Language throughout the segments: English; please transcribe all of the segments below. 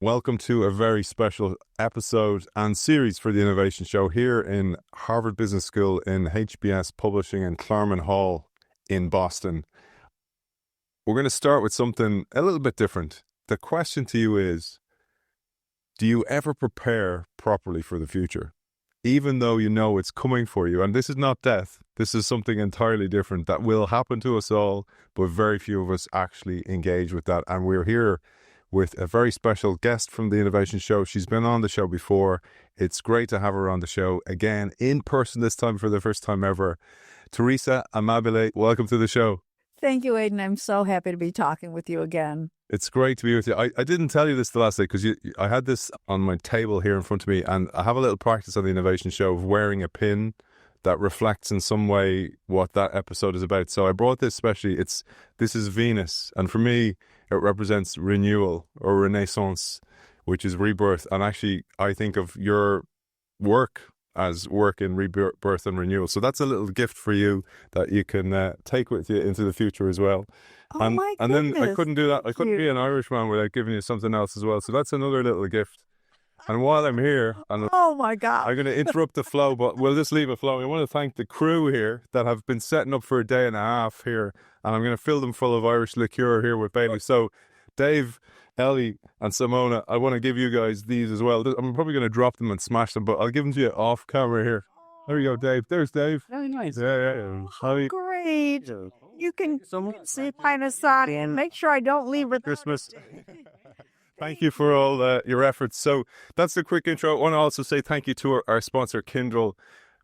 Welcome to a very special episode and series for the Innovation Show here in Harvard Business School in HBS Publishing in Klarman Hall in Boston. We're going to start with something a little bit different. The question to you is, do you ever prepare properly for the future? Even though you know it's coming for you. And this is not death. This is something entirely different that will happen to us all, but very few of us actually engage with that. And we're here with a very special guest from the Innovation Show. She's been on the show before. It's great to have her on the show again, in person this time for the first time ever. Teresa Amabile, welcome to the show. Thank you, Aidan. I'm so happy to be talking with you again. It's great to be with you. I didn't tell you this the last day because I had this on my table here in front of me, and I have a little practice on the Innovation Show of wearing a pin that reflects in some way what that episode is about. So I brought this especially. This is Venus, and for me, it represents renewal or renaissance, which is rebirth. And actually, I think of your work as work in rebirth and renewal. So that's a little gift for you that you can take with you into the future as well. Oh, my goodness. And then I couldn't do that. I couldn't be an Irishman without giving you something else as well. So that's another little gift. And while I'm here, oh my God, I'm going to interrupt the flow, but we'll just leave it flowing. I want to thank the crew here that have been setting up for a day and a half here, and I'm going to fill them full of Irish liqueur here with Bailey. So, Dave, Ellie, and Simona, I want to give you guys these as well. I'm probably going to drop them and smash them, but I'll give them to you off camera here. There you go, Dave. There's Dave. Very nice. Yeah. Great. You can see kind of side and make sure I don't leave it Christmas. Thank you for all your efforts. So that's a quick intro. I want to also say thank you to our sponsor, Kyndryl,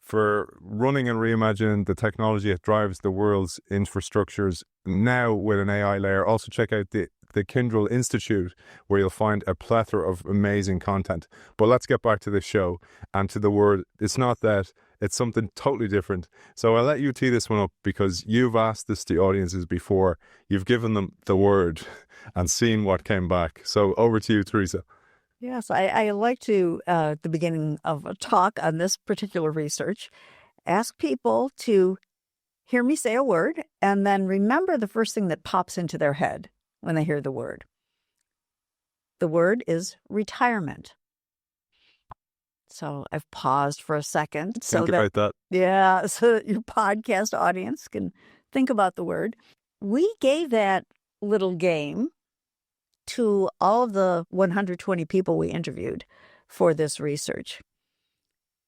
for running and reimagining the technology that drives the world's infrastructures now with an AI layer. Also check out the Kyndryl Institute, where you'll find a plethora of amazing content. But let's get back to the show and to the word. It's not that. It's something totally different. So I'll let you tee this one up because you've asked this to audiences before. You've given them the word and seen what came back. So over to you, Teresa. Yes, I like to, at the beginning of a talk on this particular research, ask people to hear me say a word and then remember the first thing that pops into their head when they hear the word. The word is retirement. So I've paused for a second. Think about that. Yeah, so that your podcast audience can think about the word. We gave that little game to all of the 120 people we interviewed for this research.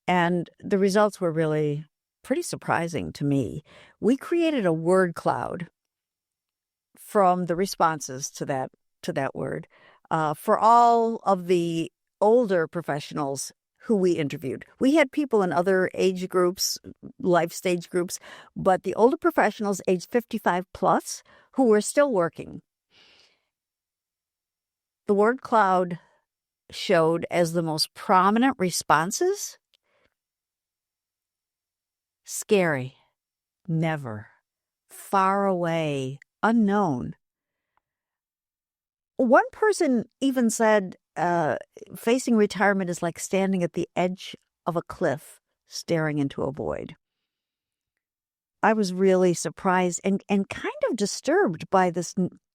And the results were really pretty surprising to me. We created a word cloud from the responses to that word for all of the older professionals who we interviewed. We had people in other age groups, life stage groups, but the older professionals aged 55 plus who were still working. The word cloud showed as the most prominent responses: scary, never, far away, unknown. One person even said facing retirement is like standing at the edge of a cliff, staring into a void. I was really surprised and kind of disturbed by this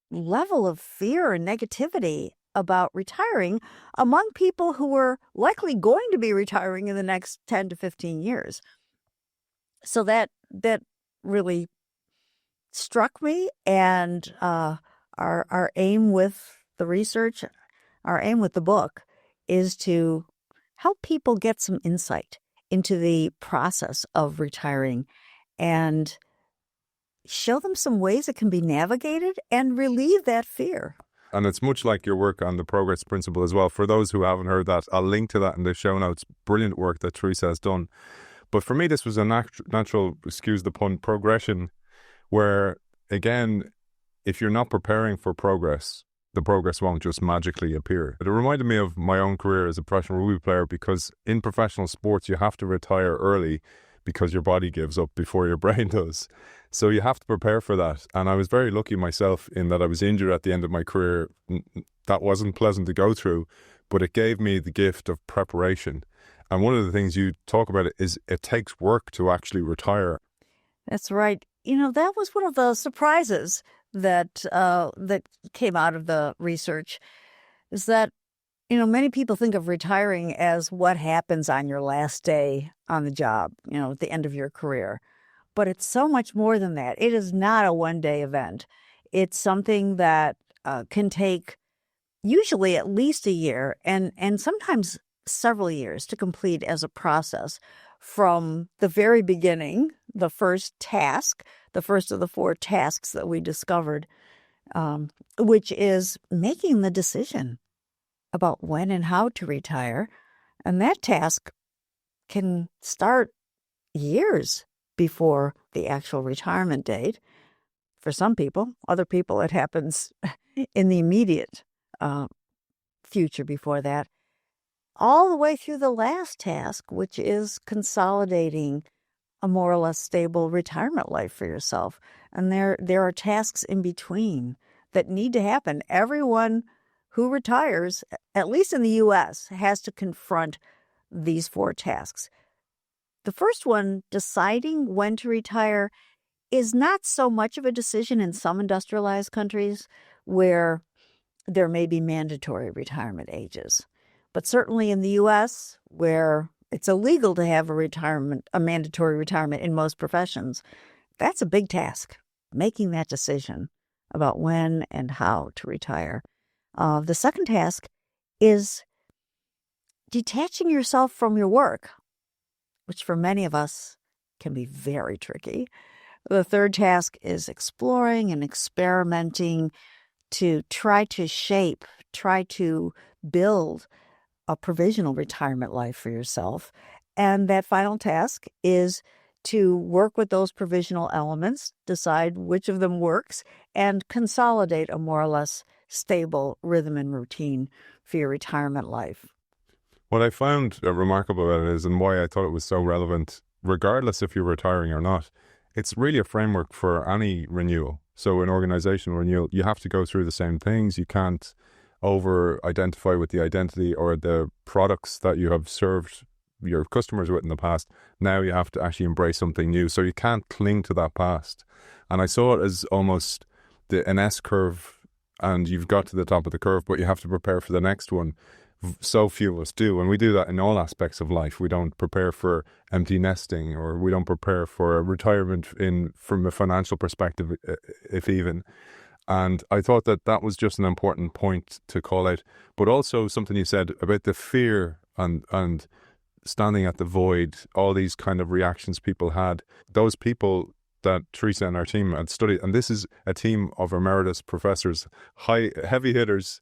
level of fear and negativity about retiring among people who were likely going to be retiring in the next 10 to 15 years. So that really struck me, and our aim with the research, our aim with the book, is to help people get some insight into the process of retiring and show them some ways it can be navigated and relieve that fear. And it's much like your work on the progress principle as well. For those who haven't heard that, I'll link to that in the show notes. Brilliant work that Teresa has done. But for me, this was a natural, excuse the pun, progression where, again, if you're not preparing for progress, the progress won't just magically appear. It reminded me of my own career as a professional rugby player, because in professional sports, you have to retire early because your body gives up before your brain does. So you have to prepare for that. And I was very lucky myself in that I was injured at the end of my career. That wasn't pleasant to go through, but it gave me the gift of preparation. And one of the things you talk about is it takes work to actually retire. That's right. You know, that was one of the surprises that came out of the research, is that Many people think of retiring as what happens on your last day on the job, at the end of your career. But it's so much more than that. It is not a one-day event. It's something that can take usually at least a year and sometimes several years to complete as a process from the very beginning, the first task, the first of the 4 tasks that we discovered, which is making the decision about when and how to retire. And that task can start years before the actual retirement date. For some people, other people, it happens in the immediate future before that, all the way through the last task, which is consolidating a more or less stable retirement life for yourself. And there are tasks in between that need to happen. Everyone who retires, at least in the U.S., has to confront these 4 tasks. The first one, deciding when to retire, is not so much of a decision in some industrialized countries where there may be mandatory retirement ages. But certainly in the U.S., where it's illegal to have a mandatory retirement in most professions, that's a big task, making that decision about when and how to retire. The second task is detaching yourself from your work, which for many of us can be very tricky. The third task is exploring and experimenting to try to build a provisional retirement life for yourself. And that final task is to work with those provisional elements, decide which of them works, and consolidate a more or less stable rhythm and routine for your retirement life. What I found remarkable about it is, and why I thought it was so relevant, regardless if you're retiring or not, it's really a framework for any renewal. So in organizational renewal, you have to go through the same things. You can't over-identify with the identity or the products that you have served your customers with in the past. Now you have to actually embrace something new. So you can't cling to that past. And I saw it as almost an S curve, and you've got to the top of the curve, but you have to prepare for the next one. So few of us do, and we do that in all aspects of life. We don't prepare for empty nesting, or we don't prepare for retirement from a financial perspective, if even. And I thought that was just an important point to call out, but also something you said about the fear and standing at the void, all these kind of reactions people had. Those people that Teresa and our team had studied, and this is a team of emeritus professors, heavy hitters,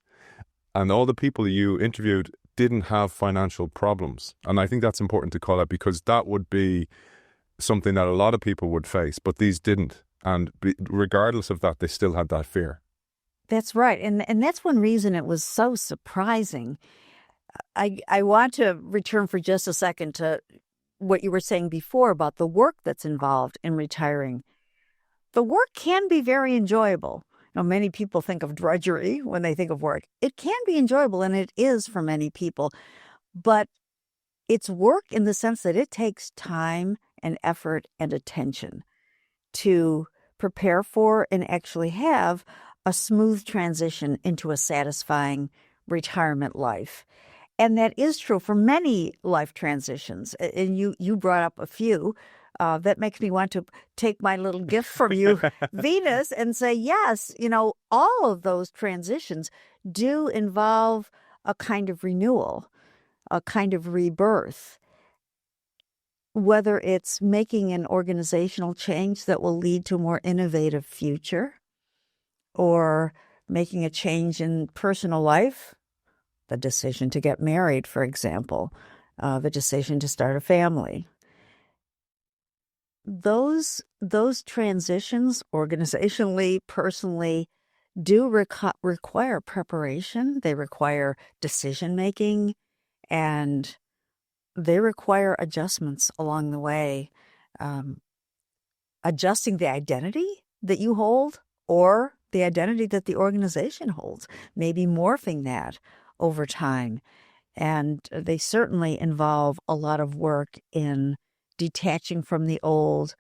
and all the people you interviewed didn't have financial problems. And I think that's important to call out, because that would be something that a lot of people would face, but these didn't. And regardless of that, they still had that fear. That's right. And that's one reason it was so surprising. I want to return for just a second to what you were saying before about the work that's involved in retiring. The work can be very enjoyable. Many people think of drudgery when they think of work. It can be enjoyable, and it is for many people. But it's work in the sense that it takes time and effort and attention to prepare for and actually have a smooth transition into a satisfying retirement life. And that is true for many life transitions. And you brought up a few. That makes me want to take my little gift from you, Venus, and say, yes, all of those transitions do involve a kind of renewal, a kind of rebirth. Whether it's making an organizational change that will lead to a more innovative future, or making a change in personal life, the decision to get married, for example, the decision to start a family. Those transitions, organizationally, personally, do require preparation. They require decision-making, and they require adjustments along the way. Adjusting the identity that you hold or the identity that the organization holds, maybe morphing that over time. And they certainly involve a lot of work in detaching from the old,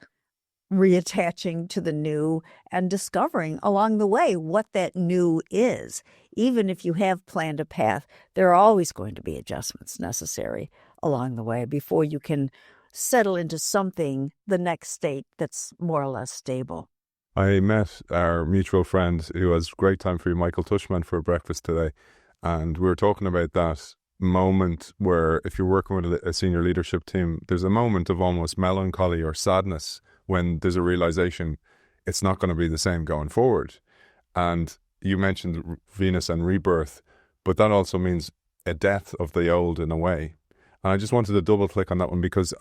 reattaching to the new and discovering along the way what that new is. Even if you have planned a path, there are always going to be adjustments necessary along the way before you can settle into something, the next state that's more or less stable. I met our mutual friend who has great time for you, Michael Tushman, for breakfast today. And we were talking about that moment where if you're working with a senior leadership team, there's a moment of almost melancholy or sadness when there's a realization it's not going to be the same going forward. And you mentioned Venus and rebirth, but that also means a death of the old in a way. And I just wanted to double click on that one, because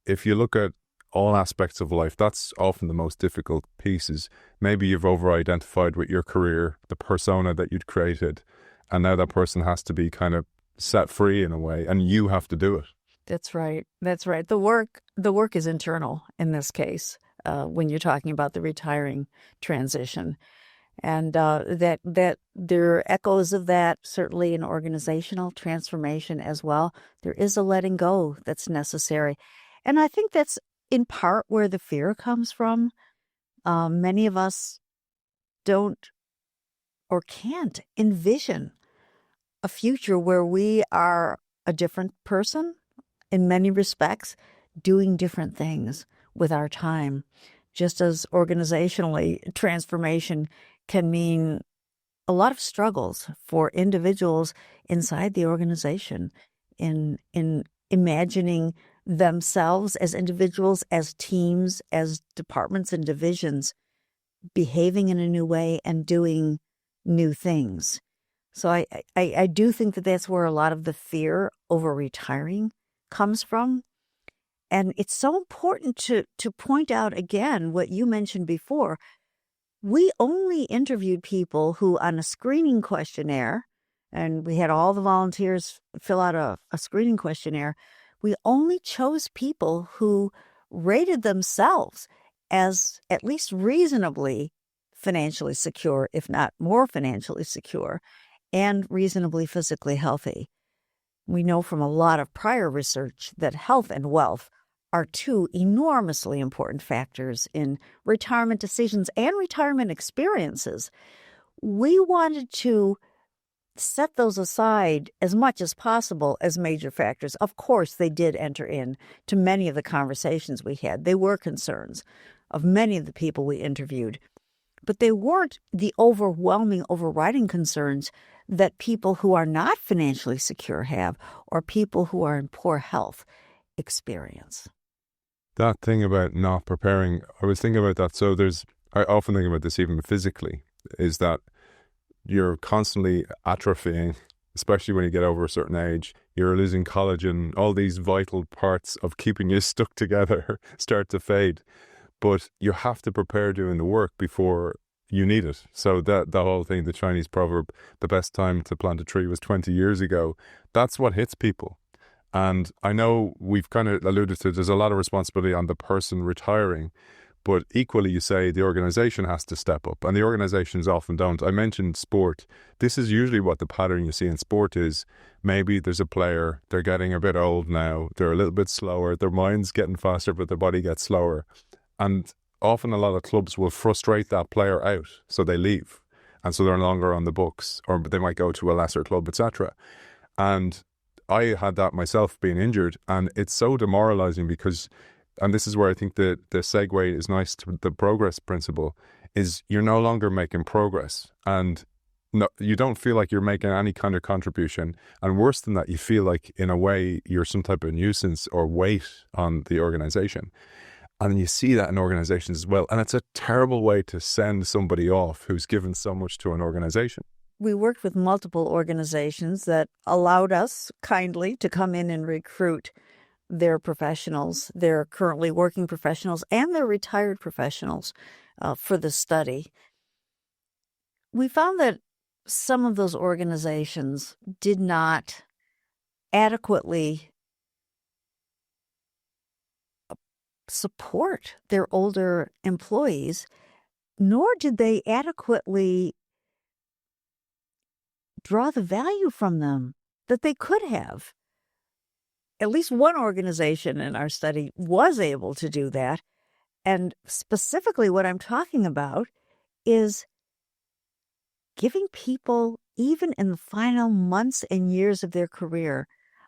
if you look at all aspects of life, that's often the most difficult pieces. Maybe you've over-identified with your career, the persona that you'd created, and now that person has to be kind of set free in a way, and you have to do it. That's right. That's right. The work is internal in this case, when you're talking about the retiring transition. And that there are echoes of that, certainly in organizational transformation as well. There is a letting go that's necessary. And I think that's in part where the fear comes from. Many of us don't or can't envision a future where we are a different person in many respects, doing different things with our time. Just as organizationally, transformation can mean a lot of struggles for individuals inside the organization in imagining themselves as individuals, as teams, as departments and divisions, behaving in a new way and doing new things. So I do think that that's where a lot of the fear over retiring comes from. And it's so important to point out again what you mentioned before. We only interviewed people who, on a screening questionnaire, and we had all the volunteers fill out a screening questionnaire, we only chose people who rated themselves as at least reasonably financially secure, if not more financially secure, and reasonably physically healthy. We know from a lot of prior research that health and wealth are two enormously important factors in retirement decisions and retirement experiences. We wanted to set those aside as much as possible as major factors. Of course, they did enter in to many of the conversations we had. They were concerns of many of the people we interviewed, but they weren't the overwhelming, overriding concerns that people who are not financially secure have, or people who are in poor health experience. That thing about not preparing, I was thinking about that. So I often think about this even physically, is that you're constantly atrophying, especially when you get over a certain age. You're losing collagen, all these vital parts of keeping you stuck together start to fade. But you have to prepare doing the work before you need it. So the whole thing, the Chinese proverb, the best time to plant a tree was 20 years ago, that's what hits people. And I know we've kind of alluded to, there's a lot of responsibility on the person retiring, but equally you say the organization has to step up, and the organizations often don't. I mentioned sport. This is usually what the pattern you see in sport is. Maybe there's a player, they're getting a bit old now, they're a little bit slower, their mind's getting faster, but their body gets slower. And often a lot of clubs will frustrate that player out, so they leave. And so they're no longer on the books, or they might go to a lesser club, etc. And I had that myself, being injured, and it's so demoralizing because, and this is where I think the segue is nice to the progress principle, is you're no longer making progress, and no, you don't feel like you're making any kind of contribution. And worse than that, you feel like in a way you're some type of nuisance or weight on the organization. And you see that in organizations as well. And it's a terrible way to send somebody off who's given so much to an organization. We worked with multiple organizations that allowed us kindly to come in and recruit their professionals, their currently working professionals, and their retired professionals for the study. We found that some of those organizations did not adequately support their older employees, nor did they adequately draw the value from them that they could have. At least one organization in our study was able to do that, And specifically what I'm talking about is giving people, even in the final months and years of their career,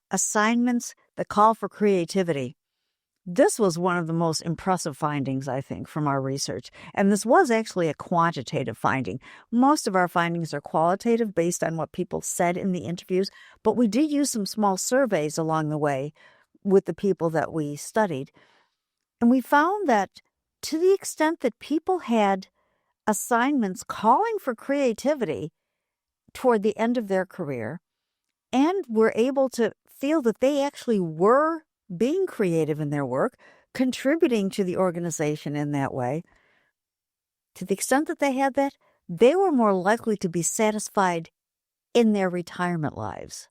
assignments that call for creativity. This was one of the most impressive findings, I think, from our research. And this was actually a quantitative finding. Most of our findings are qualitative based on what people said in the interviews, but we did use some small surveys along the way with the people that we studied. And we found that to the extent that people had assignments calling for creativity toward the end of their career and were able to feel that they actually were being creative in their work, contributing to the organization in that way, to the extent that they had that, they were more likely to be satisfied in their retirement lives.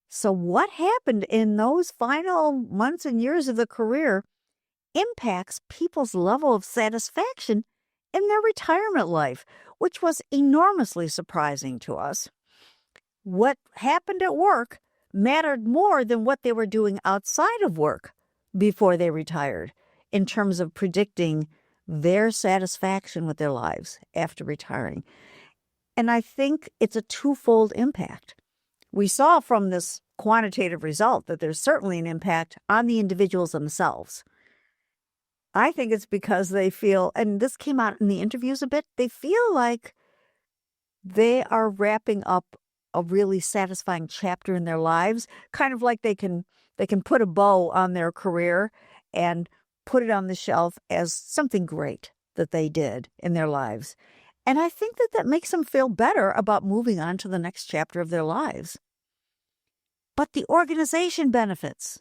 So what happened in those final months and years of the career impacts people's level of satisfaction in their retirement life, which was enormously surprising to us. What happened at work mattered more than what they were doing outside of work before they retired in terms of predicting their satisfaction with their lives after retiring. And I think it's a twofold impact. We saw from this quantitative result that there's certainly an impact on the individuals themselves. I think it's because they feel, and this came out in the interviews a bit, they feel like they are wrapping up a really satisfying chapter in their lives, kind of like they can put a bow on their career and put it on the shelf as something great that they did in their lives. And I think that makes them feel better about moving on to the next chapter of their lives. But the organization benefits.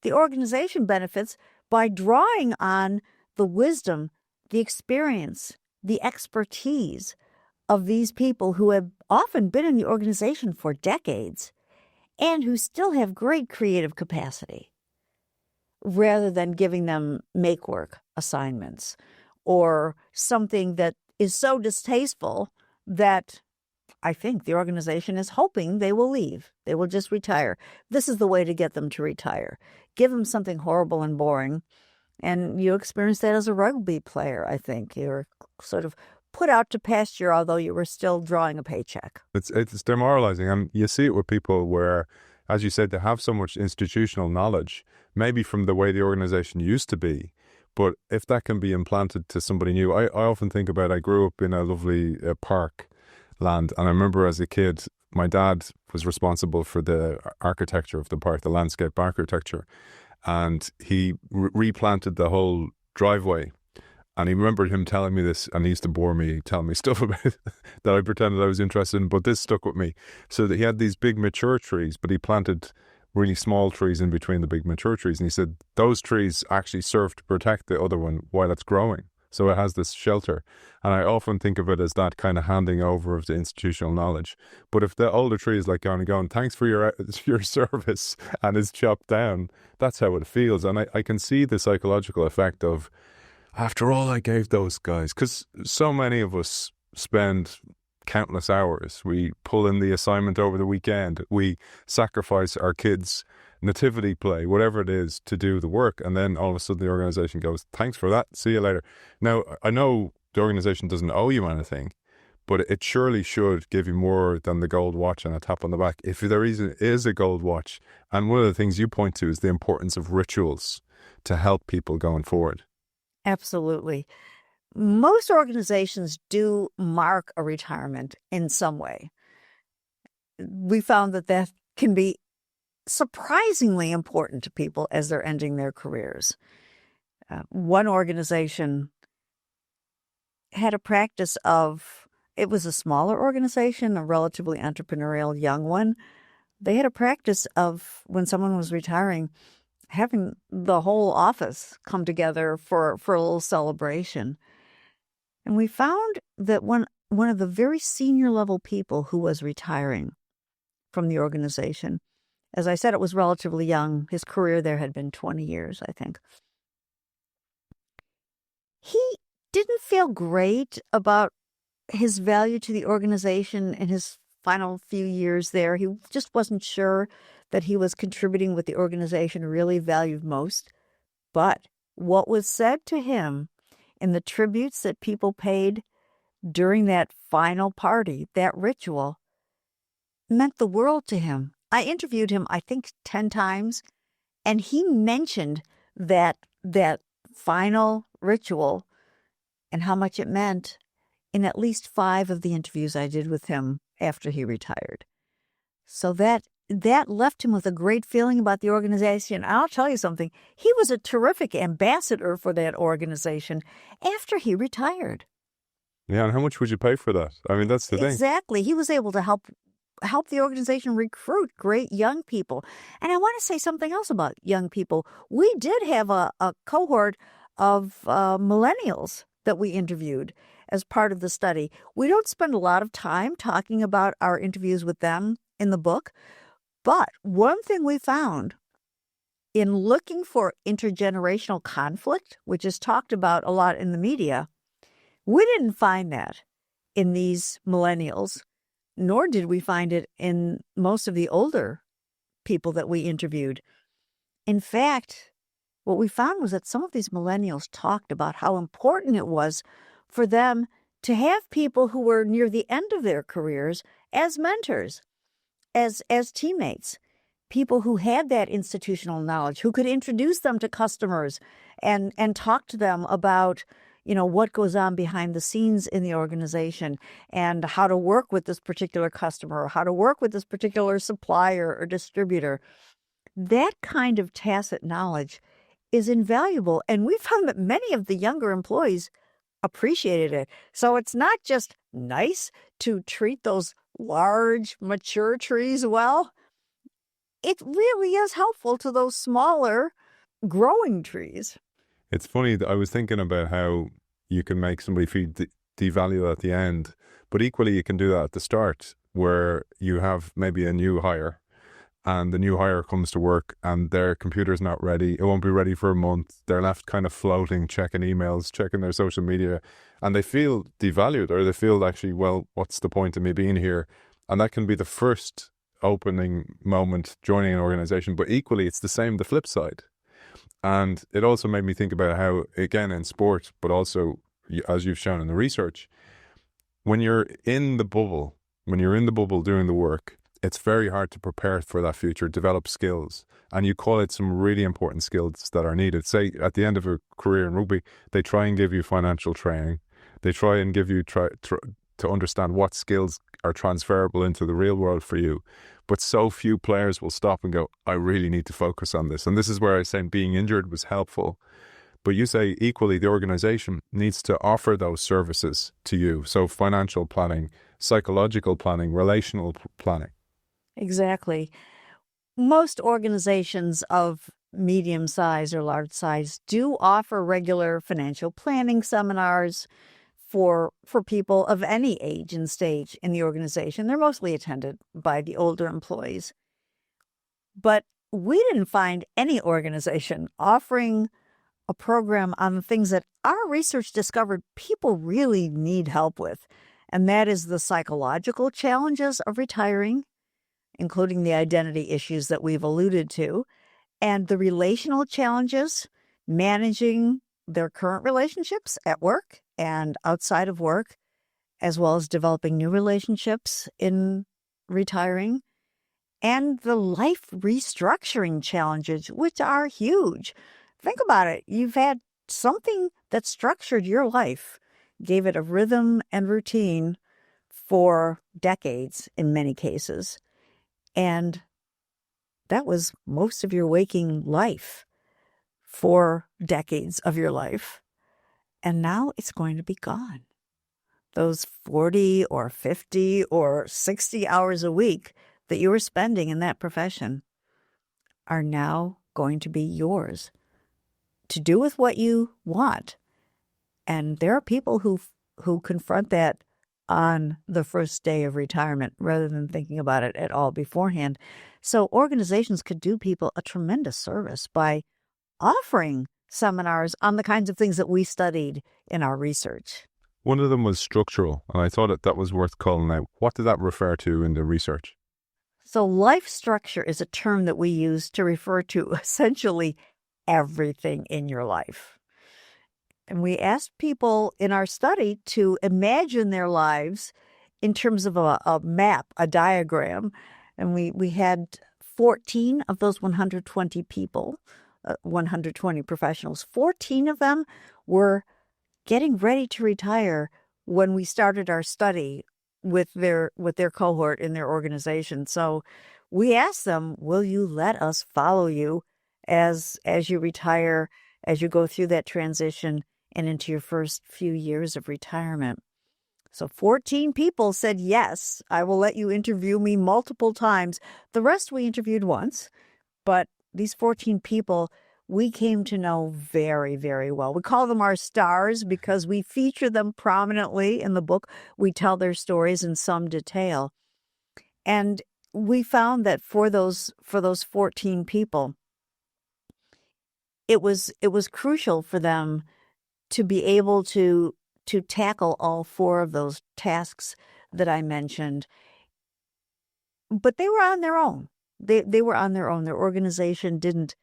The organization benefits by drawing on the wisdom, the experience, the expertise of these people who have often been in the organization for decades and who still have great creative capacity, rather than giving them make-work assignments or something that is so distasteful that I think the organization is hoping they will leave. They will just retire. This is the way to get them to retire. Give them something horrible and boring. And you experience that as a rugby player, I think. You're sort of put out to pasture, although you were still drawing a paycheck. It's demoralizing. And you see it with people where, as you said, they have so much institutional knowledge, maybe from the way the organization used to be. But if that can be implanted to somebody new, I often think about, I grew up in a lovely park land. And I remember as a kid, my dad was responsible for the architecture of the park, the landscape architecture. And he replanted the whole driveway. And he remembered him telling me this, and he used to bore me, telling me stuff about it that I pretended I was interested in, but this stuck with me. So that he had these big mature trees, but he planted really small trees in between the big mature trees. And he said those trees actually serve to protect the other one while it's growing. So it has this shelter. And I often think of it as that kind of handing over of the institutional knowledge. But if the older tree is like going, thanks for your service, and is chopped down, that's how it feels. And I can see the psychological effect of, after all I gave those guys, because so many of us spend countless hours. We pull in the assignment over the weekend. We sacrifice our kids' nativity play, whatever it is, to do the work. And then all of a sudden the organization goes, thanks for that. See you later. Now, I know the organization doesn't owe you anything, but it surely should give you more than the gold watch and a tap on the back, if there is a gold watch. And one of the things you point to is the importance of rituals to help people going forward. Absolutely. Most organizations do mark a retirement in some way. We found that can be surprisingly important to people as they're ending their careers. One organization had a practice of, it was a smaller organization, a relatively entrepreneurial young one. They had a practice of, when someone was retiring, having the whole office come together for a little celebration. And we found that one of the very senior level people who was retiring from the organization, as I said, it was relatively young. His career there had been 20 years, I think. He didn't feel great about his value to the organization in his final few years there. He just wasn't sure that he was contributing what the organization really valued most. But what was said to him in the tributes that people paid during that final party, that ritual, meant the world to him. I interviewed him, I think, 10 times, and he mentioned that final ritual and how much it meant in at least 5 of the interviews I did with him after he retired. So that left him with a great feeling about the organization. I'll tell you something. He was a terrific ambassador for that organization after he retired. Yeah, and how much would you pay for that? I mean, that's the thing. Exactly. He was able to help the organization recruit great young people. And I want to say something else about young people. We did have a cohort of millennials that we interviewed as part of the study. We don't spend a lot of time talking about our interviews with them in the book, but one thing we found in looking for intergenerational conflict, which is talked about a lot in the media, we didn't find that in these millennials, nor did we find it in most of the older people that we interviewed. In fact, what we found was that some of these millennials talked about how important it was for them to have people who were near the end of their careers as mentors, as teammates, people who had that institutional knowledge, who could introduce them to customers and talk to them about, what goes on behind the scenes in the organization and how to work with this particular customer or how to work with this particular supplier or distributor. That kind of tacit knowledge is invaluable. And we found that many of the younger employees appreciated it. So it's not just nice to treat those large, mature trees well. It really is helpful to those smaller, growing trees. It's funny that I was thinking about how you can make somebody feel devalued at the end, but equally you can do that at the start where you have maybe a new hire and the new hire comes to work and their computer's not ready. It won't be ready for a month. They're left kind of floating, checking emails, checking their social media, and they feel devalued, or they feel actually, well, what's the point of me being here? And that can be the first opening moment joining an organization, but equally it's the flip side. And it also made me think about how, again, in sport, but also as you've shown in the research, when you're in the bubble doing the work, it's very hard to prepare for that future, develop skills. And you call it some really important skills that are needed. Say at the end of a career in rugby, they try and give you financial training. They try and give you to understand what skills are transferable into the real world for you. But so few players will stop and go, I really need to focus on this. And this is where I was saying being injured was helpful. But you say equally the organization needs to offer those services to you. So financial planning, psychological planning, relational planning. Exactly. Most organizations of medium size or large size do offer regular financial planning seminars for people of any age and stage in the organization. They're mostly attended by the older employees. But we didn't find any organization offering a program on the things that our research discovered people really need help with. And that is the psychological challenges of retiring, including the identity issues that we've alluded to, and the relational challenges, managing their current relationships at work and outside of work, as well as developing new relationships in retiring, and the life restructuring challenges, which are huge. Think about it. You've had something that structured your life, gave it a rhythm and routine for decades in many cases. And that was most of your waking life for decades of your life. And now it's going to be gone. Those 40 or 50 or 60 hours a week that you were spending in that profession are now going to be yours to do with what you want. And there are people who confront that on the first day of retirement rather than thinking about it at all beforehand. So organizations could do people a tremendous service by offering seminars on the kinds of things that we studied in our research. One of them was structural, and I thought that was worth calling out. What did that refer to in the research? So life structure is a term that we use to refer to essentially everything in your life. And we asked people in our study to imagine their lives in terms of a map, a diagram. And we had 14 of those 120 people, 120 professionals. 14 of them were getting ready to retire when we started our study with their cohort in their organization. So we asked them, will you let us follow you as you retire, as you go through that transition and into your first few years of retirement? So 14 people said, yes, I will let you interview me multiple times. The rest we interviewed once, but these 14 people we came to know very, very well. We call them our stars because we feature them prominently in the book. We tell their stories in some detail. And we found that for those 14 people, it was crucial for them to be able to tackle all 4 of those tasks that I mentioned. But they were on their own. They were on their own. Their organization didn't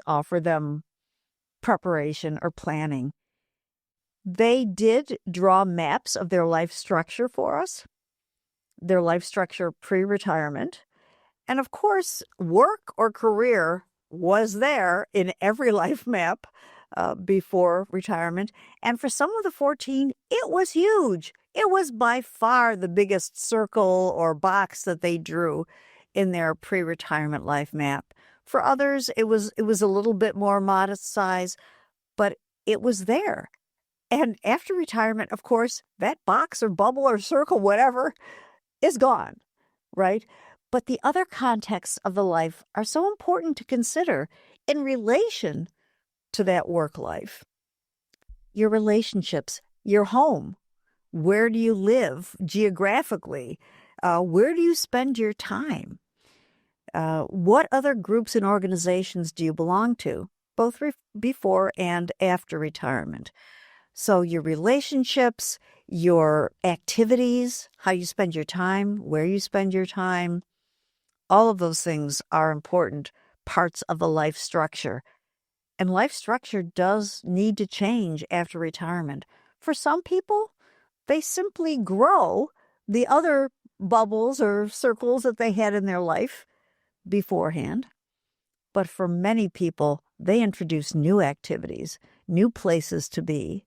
offer them preparation or planning. They did draw maps of their life structure for us, their life structure pre-retirement. And of course, work or career was there in every life map before retirement. And for some of the 14, it was huge. It was by far the biggest circle or box that they drew in their pre-retirement life map. For others, it was a little bit more modest size, but it was there. And after retirement, of course, that box or bubble or circle, whatever, is gone, right? But the other contexts of the life are so important to consider in relation to that work life. Your relationships, your home, where do you live geographically? Where do you spend your time? What other groups and organizations do you belong to, both before and after retirement? So your relationships, your activities, how you spend your time, where you spend your time, all of those things are important parts of the life structure. And life structure does need to change after retirement. For some people, they simply grow the other bubbles or circles that they had in their life beforehand. But for many people, they introduce new activities, new places to be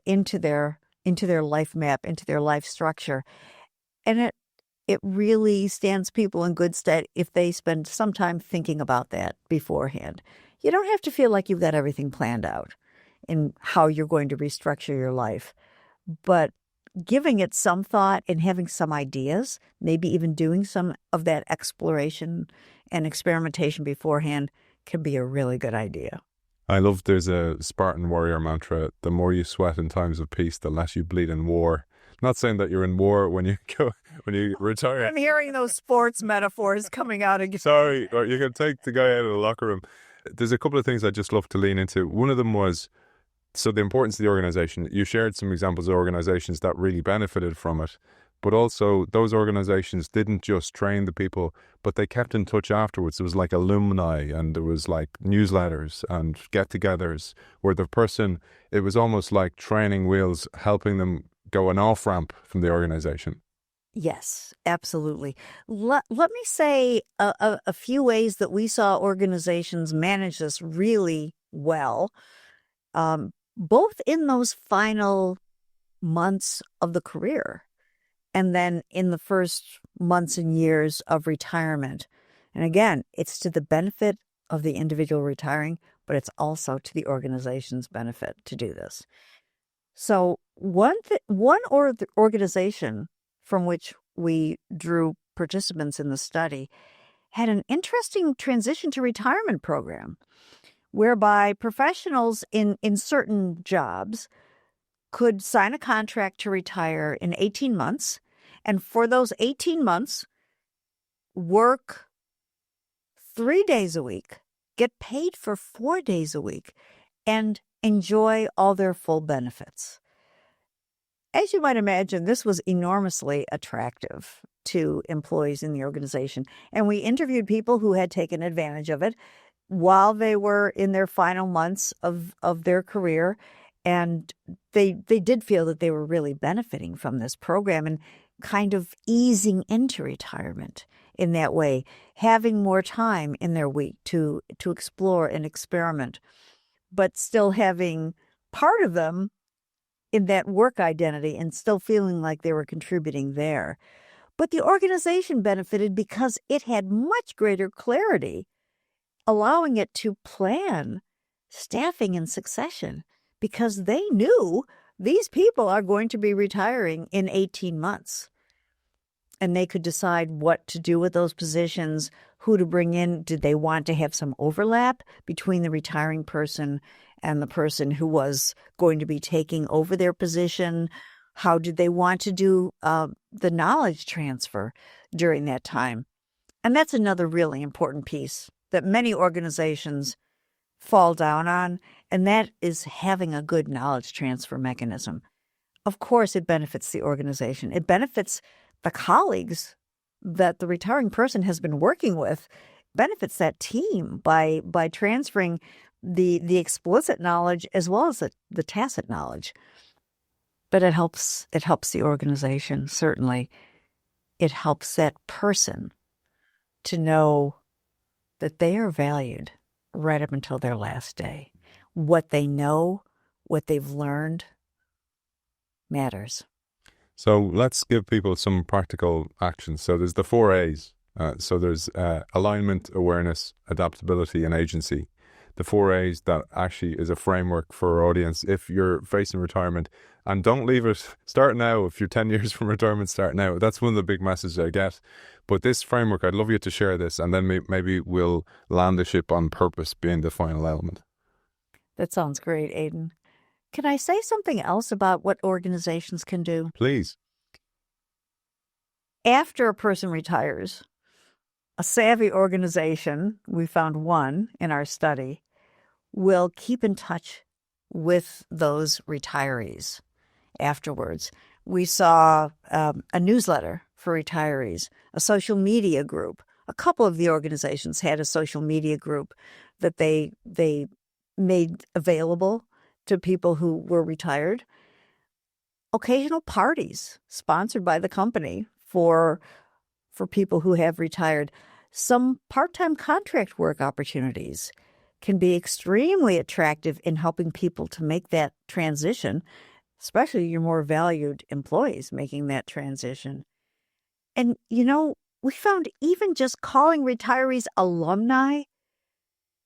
into their life map, into their life structure. And it really stands people in good stead if they spend some time thinking about that beforehand. You don't have to feel like you've got everything planned out in how you're going to restructure your life, but giving it some thought and having some ideas, maybe even doing some of that exploration and experimentation beforehand can be a really good idea. I love there's a Spartan warrior mantra, the more you sweat in times of peace, the less you bleed in war. Not saying that you're in war when you retire. I'm hearing those sports metaphors coming out again. Sorry, or you can take the guy out of the locker room. There's a couple of things I'd just love to lean into. One of them was, so the importance of the organization. You shared some examples of organizations that really benefited from it, but also those organizations didn't just train the people, but they kept in touch afterwards. It was like alumni, and there was like newsletters and get-togethers where the person, it was almost like training wheels, helping them go an off-ramp from the organization. Yes, absolutely. Let me say a few ways that we saw organizations manage this really well, both in those final months of the career and then in the first months and years of retirement. And again, it's to the benefit of the individual retiring, but it's also to the organization's benefit to do this. So one organization from which we drew participants in the study had an interesting transition to retirement program whereby professionals in certain jobs could sign a contract to retire in 18 months. And for those 18 months, work 3 days a week, get paid for 4 days a week, and enjoy all their full benefits. As you might imagine, this was enormously attractive to employees in the organization. And we interviewed people who had taken advantage of it. while they were in their final months of their career. And they did feel that they were really benefiting from this program and kind of easing into retirement in that way, having more time in their week to explore and experiment, but still having part of them in that work identity and still feeling like they were contributing there. But the organization benefited because it had much greater clarity, allowing it to plan staffing and succession, because they knew these people are going to be retiring in 18 months. And they could decide what to do with those positions, who to bring in. Did they want to have some overlap between the retiring person and the person who was going to be taking over their position? How did they want to do the knowledge transfer during that time? And that's another really important piece that many organizations fall down on, and that is having a good knowledge transfer mechanism. Of course, it benefits the organization. It benefits the colleagues that the retiring person has been working with, benefits that team by transferring the explicit knowledge as well as the tacit knowledge. But it helps the organization, certainly. It helps that person to know that they are valued right up until their last day. What they know, what they've learned matters. So let's give people some practical actions. So there's the 4 A's. So there's alignment, awareness, adaptability, and agency. The 4 A's that actually is a framework for our audience if you're facing retirement. And don't leave it. Start now. If you're 10 years from retirement, start now. That's one of the big messages I get. But this framework, I'd love you to share this, and then maybe we'll land the ship on purpose being the final element. That sounds great, Aidan. Can I say something else about what organizations can do? Please. After a person retires, a savvy organization, we found one in our study, will keep in touch with those retirees afterwards. We saw a newsletter for retirees, a social media group. A couple of the organizations had a social media group that they made available to people who were retired. Occasional parties sponsored by the company for people who have retired. Some part-time contract work opportunities can be extremely attractive in helping people to make that transition, especially your more valued employees making that transition. And, we found even just calling retirees alumni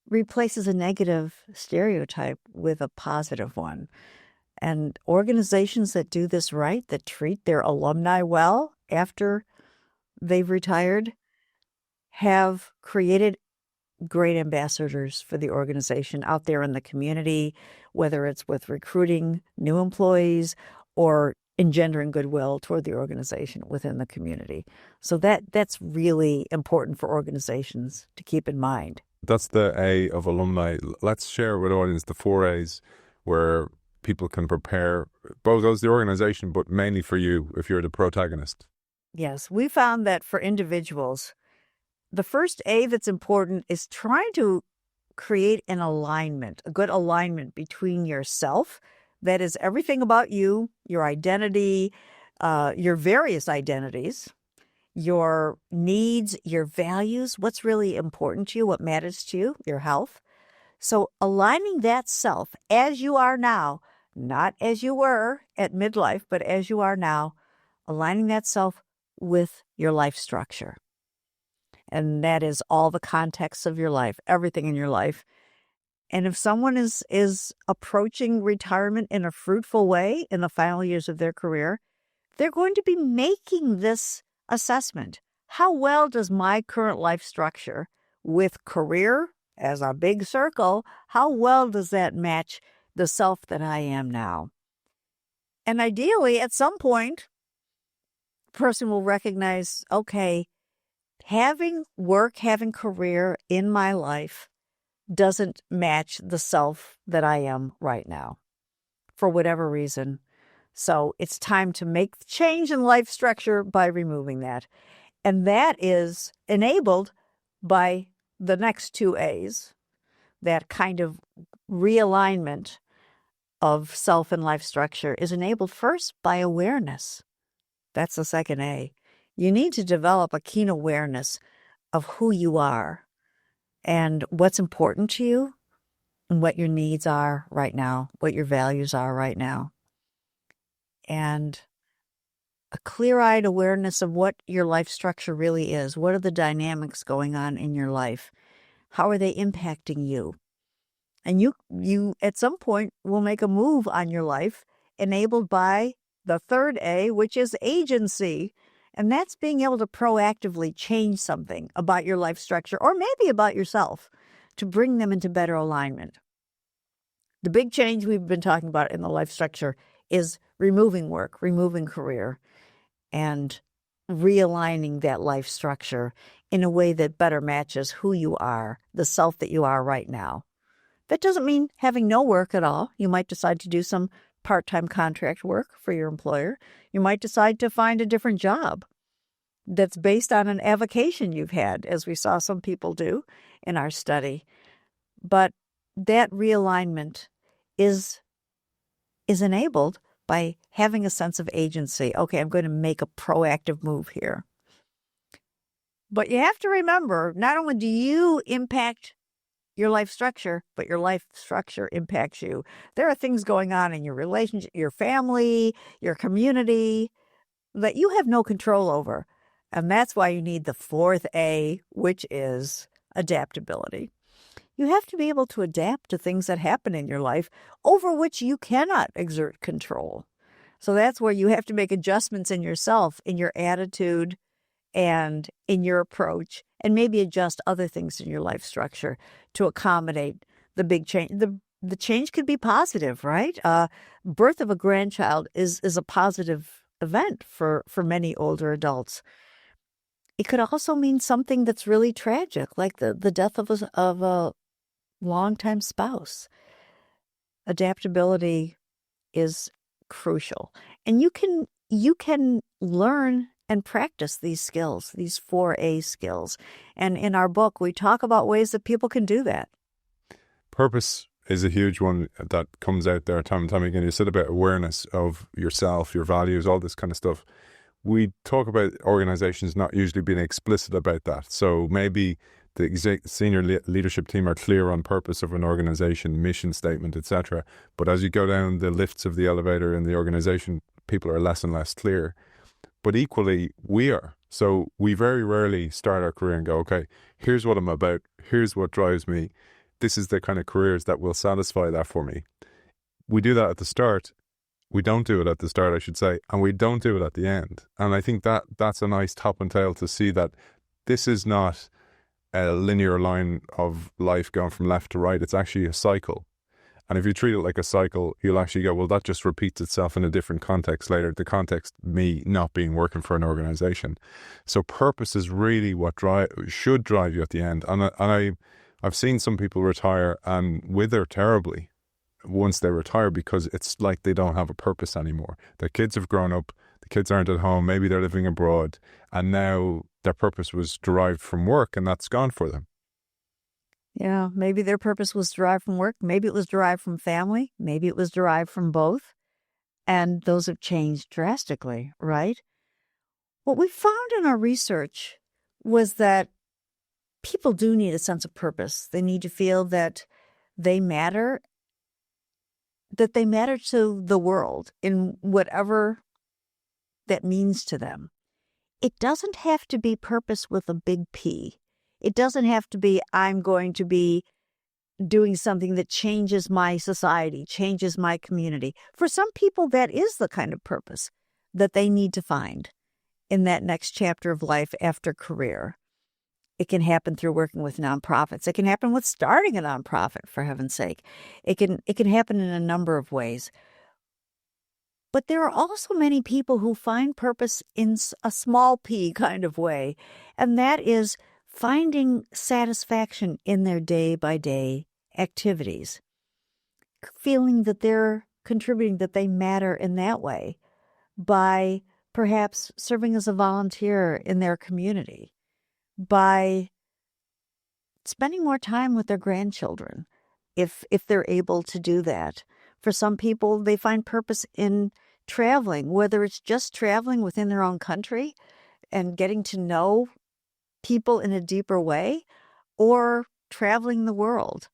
replaces a negative stereotype with a positive one. And organizations that do this right, that treat their alumni well after they've retired, have created great ambassadors for the organization out there in the community, whether it's with recruiting new employees or engendering goodwill toward the organization within the community. So that's really important for organizations to keep in mind. That's the A of alumni. Let's share with audience the 4 A's where people can prepare, both as the organization, but mainly for you if you're the protagonist. Yes, we found that for individuals, the first A that's important is trying to create an alignment, a good alignment between yourself, that is everything about you, your identity, your various identities, your needs, your values, what's really important to you, what matters to you, your health. So aligning that self as you are now, not as you were at midlife, but as you are now, aligning that self with your life structure. And that is all the context of your life, everything in your life. And if someone is approaching retirement in a fruitful way in the final years of their career, they're going to be making this assessment. How well does my current life structure with career as a big circle, how well does that match the self that I am now? And ideally, at some point, the person will recognize, okay, having work, having career in my life doesn't match the self that I am right now for whatever reason. So it's time to make the change in life structure by removing that. And that is enabled by the next 2 A's, that kind of realignment of self and life structure is enabled first by awareness. That's the second A. You need to develop a keen awareness of who you are and what's important to you and what your needs are right now, what your values are right now. And a clear-eyed awareness of what your life structure really is. What are the dynamics going on in your life? How are they impacting you? And you at some point will make a move on your life enabled by the third A, which is agency. And that's being able to proactively change something about your life structure or maybe about yourself to bring them into better alignment. The big change we've been talking about in the life structure is removing work, removing career, and realigning that life structure in a way that better matches who you are, the self that you are right now. That doesn't mean having no work at all. You might decide to do some part-time contract work for your employer. You might decide to find a different job that's based on an avocation you've had, as we saw some people do in our study. But that realignment is enabled by having a sense of agency. Okay, I'm going to make a proactive move here. But you have to remember, not only do you impact your life structure, but your life structure impacts you. There are things going on in your relationship, your family, your community that you have no control over. And that's why you need the fourth A, which is adaptability. You have to be able to adapt to things that happen in your life over which you cannot exert control. So that's where you have to make adjustments in yourself, in your attitude, and in your approach, and maybe adjust other things in your life structure to accommodate the big change. The change could be positive, right? Birth of a grandchild is a positive event for many older adults. It could also mean something that's really tragic, like the death of a longtime spouse. Adaptability is crucial, and you can learn and practice these skills, these 4A skills. And in our book, we talk about ways that people can do that. Purpose is a huge one that comes out there time and time again. You said about awareness of yourself, your values, all this kind of stuff. We talk about organizations not usually being explicit about that. So maybe the senior leadership team are clear on purpose of an organization, mission statement, etc. But as you go down the lifts of the elevator in the organization, people are less and less clear. But equally, we are. So we very rarely start our career and go, okay, here's what I'm about. Here's what drives me. This is the kind of careers that will satisfy that for me. We do that at the start. We don't do it at the start, I should say, and we don't do it at the end. And I think that's a nice top and tail to see that this is not a linear line of life going from left to right. It's actually a cycle. And if you treat it like a cycle, you'll actually go, well, that just repeats itself in a different context later. The context, me not being working for an organization. So purpose is really what should drive you at the end. And I've seen some people retire and wither terribly once they retire because it's like they don't have a purpose anymore. Their kids have grown up, the kids aren't at home, maybe they're living abroad, and now their purpose was derived from work and that's gone for them. Yeah, maybe their purpose was derived from work. Maybe it was derived from family. Maybe it was derived from both. And those have changed drastically, right? What we found in our research was that people do need a sense of purpose. They need to feel that they matter to the world in whatever that means to them. It doesn't have to be purpose with a big P. It doesn't have to be, I'm going to be doing something that changes my society, changes my community. For some people, that is the kind of purpose that they need to find in that next chapter of life after career. It can happen through working with nonprofits. It can happen with starting a nonprofit, for heaven's sake. It can happen in a number of ways. But there are also many people who find purpose in a small p kind of way, and that is finding satisfaction in their day-by-day activities, feeling that they're contributing, that they matter in that way by perhaps serving as a volunteer in their community, by spending more time with their grandchildren, if they're able to do that. For some people, they find purpose in traveling, whether it's just traveling within their own country and getting to know people in a deeper way, or traveling the world.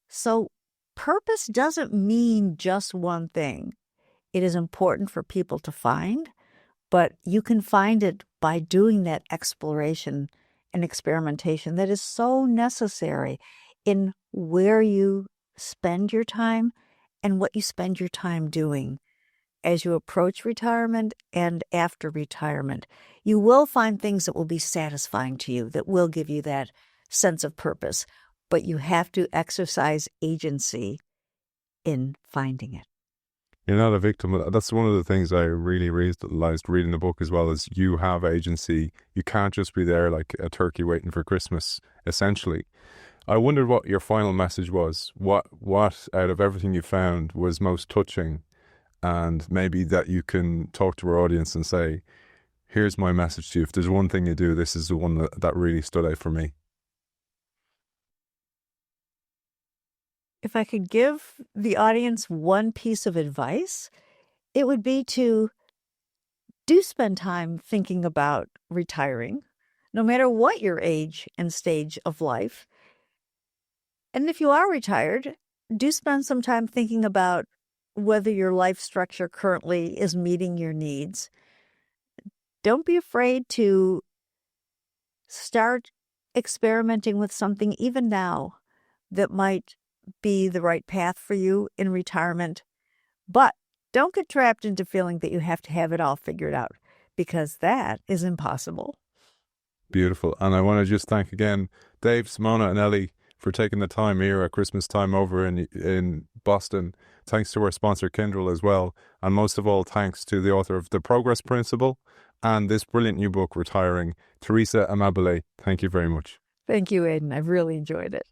So purpose doesn't mean just one thing. It is important for people to find, but you can find it by doing that exploration and experimentation that is so necessary in where you spend your time and what you spend your time doing. As you approach retirement and after retirement, you will find things that will be satisfying to you, that will give you that sense of purpose, but you have to exercise agency in finding it. You're not a victim. That's one of the things I really realized reading the book as well, is you have agency. You can't just be there like a turkey waiting for Christmas, essentially. I wondered what your final message was. What out of everything you found was most touching, and maybe that you can talk to our audience and say, here's my message to you. If there's one thing you do, this is the one that really stood out for me. If I could give the audience one piece of advice, it would be to do spend time thinking about retiring, no matter what your age and stage of life. And if you are retired, do spend some time thinking about whether your life structure currently is meeting your needs. Don't be afraid to start experimenting with something even now that might be the right path for you in retirement. But don't get trapped into feeling that you have to have it all figured out, because that is impossible. Beautiful. And I want to just thank again Dave, Simona and Ellie for taking the time here at Christmas time over in Boston. Thanks to our sponsor Kindle as well. And most of all, thanks to the author of The Progress Principle and this brilliant new book, Retiring, Teresa Amabile. Thank you very much. Thank you, Aidan. I've really enjoyed it.